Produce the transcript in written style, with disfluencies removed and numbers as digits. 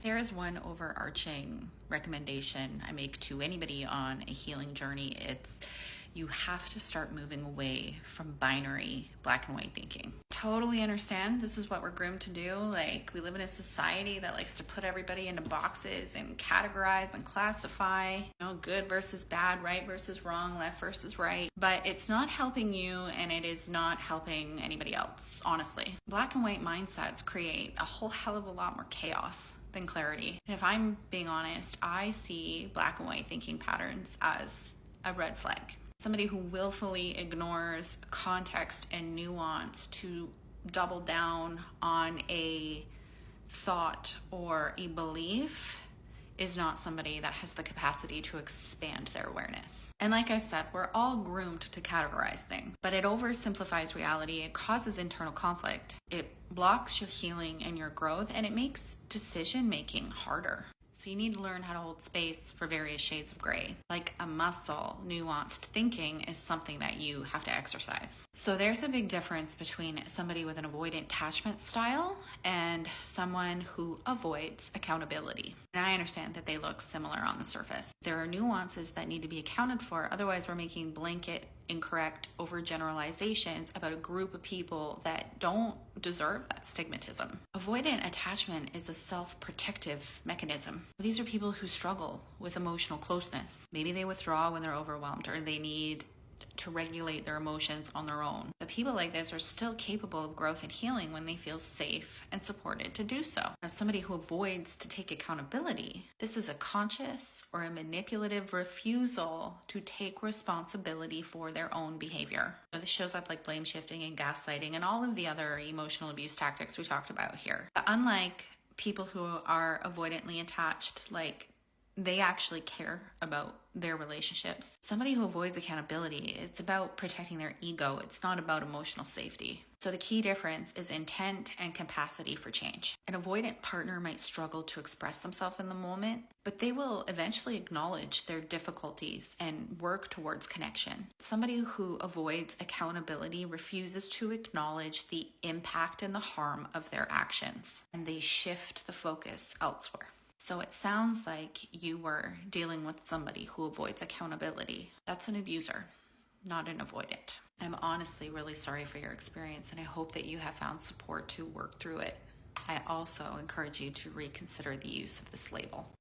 There is one overarching recommendation I make to anybody on a healing journey. It's you have to start moving away from binary black and white thinking. Totally understand this is what we're groomed to do. Like, we live in a society that likes to put everybody into boxes and categorize and classify, good versus bad, right versus wrong, left versus right. But it's not helping you, and it is not helping anybody else, honestly. Black and white mindsets create a whole hell of a lot more chaos than clarity. And if I'm being honest, I see black and white thinking patterns as a red flag. Somebody who willfully ignores context and nuance to double down on a thought or a belief is not somebody that has the capacity to expand their awareness. And like I said, we're all groomed to categorize things, but it oversimplifies reality. It causes internal conflict. It blocks your healing and your growth, and it makes decision making harder. So you need to learn how to hold space for various shades of gray. Like a muscle, nuanced thinking is something that you have to exercise. So there's a big difference between somebody with an avoidant attachment style and someone who avoids accountability. And I understand that they look similar on the surface. There are nuances that need to be accounted for. Otherwise, we're making blanket, incorrect overgeneralizations about a group of people that don't deserve that stigmatism. Avoidant attachment is a self-protective mechanism. These are people who struggle with emotional closeness. Maybe they withdraw when they're overwhelmed, or they need to regulate their emotions on their own. But people like this are still capable of growth and healing when they feel safe and supported to do so. Now, somebody who avoids to take accountability, this is a conscious or a manipulative refusal to take responsibility for their own behavior. Now, this shows up like blame shifting and gaslighting and all of the other emotional abuse tactics we talked about here. But unlike people who are avoidantly attached, like they actually care about their relationships. Somebody who avoids accountability, it's about protecting their ego. It's not about emotional safety. So the key difference is intent and capacity for change. An avoidant partner might struggle to express themselves in the moment, but they will eventually acknowledge their difficulties and work towards connection. Somebody who avoids accountability refuses to acknowledge the impact and the harm of their actions, and they shift the focus elsewhere. So it sounds like you were dealing with somebody who avoids accountability. That's an abuser, not an avoidant. I'm honestly really sorry for your experience, and I hope that you have found support to work through it. I also encourage you to reconsider the use of this label.